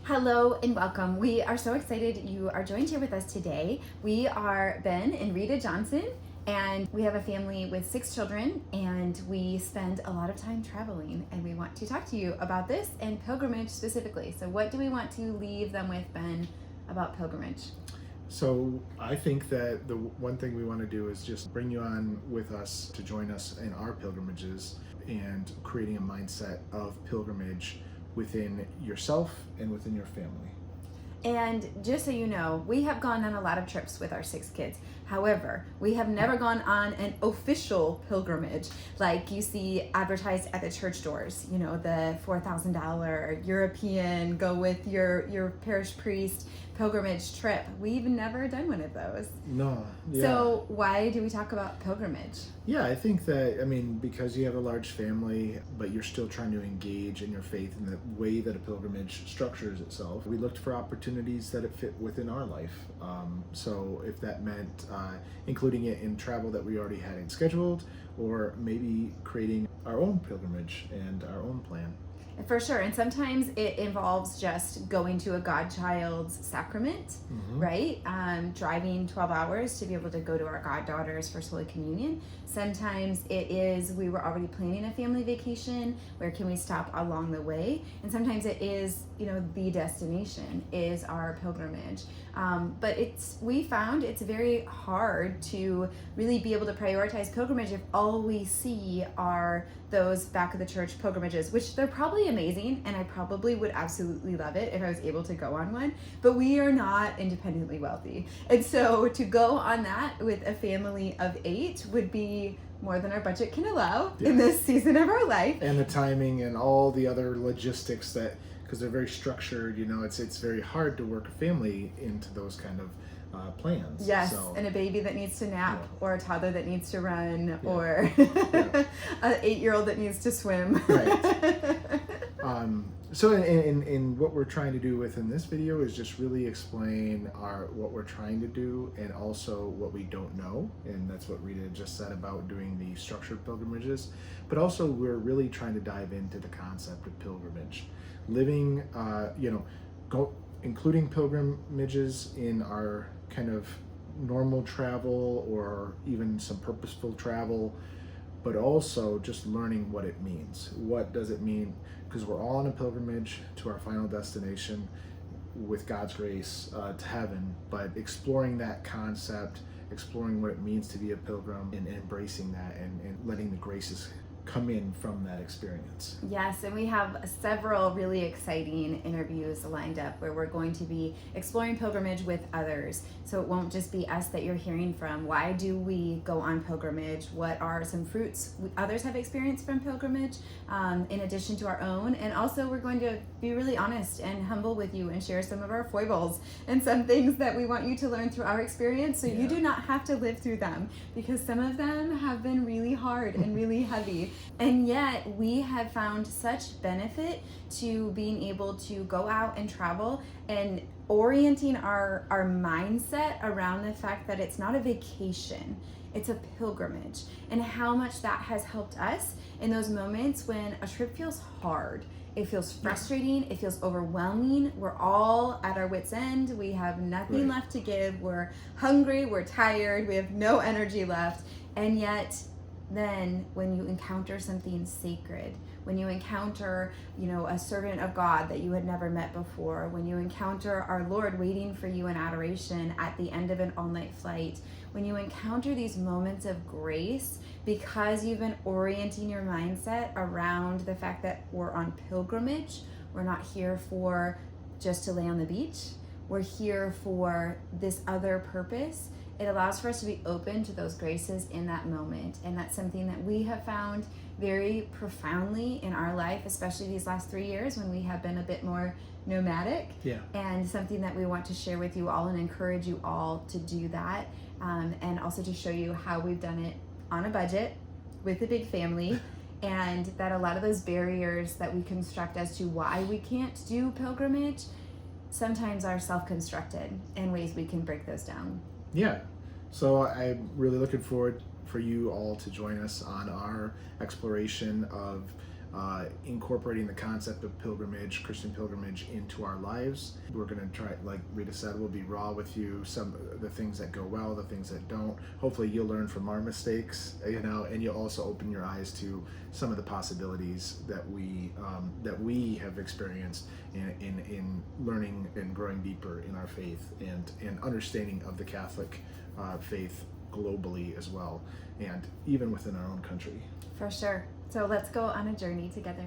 Hello and welcome. We are so excited you are joined here with us today. We are Ben and Rita Johnson, and we have a family with 6 children, and we spend a lot of time traveling, and we want to talk to you about this and pilgrimage specifically. So what do we want to leave them with, Ben, about pilgrimage? So I think that the one thing we want to do is just bring you on with us to join us in our pilgrimages and creating a mindset of pilgrimage within yourself and within your family. And just so you know, we have gone on a lot of trips with our 6 kids. However, we have never gone on an official pilgrimage like you see advertised at the church doors. You know, the $4,000 European, go with your parish priest pilgrimage trip. We've never done one of those. No. Yeah. So why do we talk about pilgrimage? Yeah, I think that, because you have a large family, but you're still trying to engage in your faith in the way that a pilgrimage structures itself, we looked for opportunities that it fit within our life. So if that meant including it in travel that we already had scheduled, or maybe creating our own pilgrimage and our own plan. For sure. And sometimes it involves just going to a godchild's sacrament, right? Driving 12 hours to be able to go to our goddaughter's First Holy Communion. Sometimes it is we were already planning a family vacation. Where can we stop along the way? And sometimes it is, the destination is our pilgrimage. But we found it's very hard to really be able to prioritize pilgrimage if all we see are those back of the church pilgrimages, which they're probably amazing, and I probably would absolutely love it if I was able to go on one, but we are not independently wealthy. And so to go on that with a family of 8 would be more than our budget can allow in this season of our life. And the timing and all the other logistics because they're very structured, it's very hard to work a family into those kind of plans. Yes, and a baby that needs to nap, or a toddler that needs to run, or an 8-year-old that needs to swim. Right. So in what we're trying to do within this video is just really explain what we're trying to do, and also what we don't know, and that's what Rita just said about doing the structured pilgrimages. But also we're really trying to dive into the concept of pilgrimage, living, including pilgrimages in our kind of normal travel or even some purposeful travel, but also just learning what it means. What does it mean? Because we're all on a pilgrimage to our final destination with God's grace to heaven, but exploring that concept, exploring what it means to be a pilgrim, and embracing that and letting the graces come in from that experience. Yes, and we have several really exciting interviews lined up where we're going to be exploring pilgrimage with others. So it won't just be us that you're hearing from. Why do we go on pilgrimage? What are some fruits others have experienced from pilgrimage, in addition to our own? And also we're going to be really honest and humble with you and share some of our foibles and some things that we want you to learn through our experience, so you do not have to live through them, because some of them have been really hard and really heavy. And yet we have found such benefit to being able to go out and travel and orienting our mindset around the fact that it's not a vacation, it's a pilgrimage, and how much that has helped us in those moments when a trip feels hard. It feels frustrating, it feels overwhelming, we're all at our wits' end, we have nothing left to give, we're hungry, we're tired, we have no energy left, and yet then when you encounter something sacred, when you encounter, a servant of God that you had never met before, when you encounter our Lord waiting for you in adoration at the end of an all-night flight, when you encounter these moments of grace because you've been orienting your mindset around the fact that we're on pilgrimage, we're not here for just to lay on the beach, we're here for this other purpose. It allows for us to be open to those graces in that moment. And that's something that we have found very profoundly in our life, especially these last 3 years when we have been a bit more nomadic. And something that we want to share with you all and encourage you all to do that. And also to show you how we've done it on a budget with a big family. And that a lot of those barriers that we construct as to why we can't do pilgrimage sometimes are self-constructed, and ways we can break those down. Yeah, so I'm really looking forward for you all to join us on our exploration of incorporating the concept of pilgrimage, Christian pilgrimage, into our lives. We're going to try, like Rita said, we'll be raw with you, some of the things that go well, the things that don't. Hopefully you'll learn from our mistakes, and you'll also open your eyes to some of the possibilities that we have experienced in learning and growing deeper in our faith and understanding of the Catholic faith globally as well, and even within our own country. For sure. So let's go on a journey together.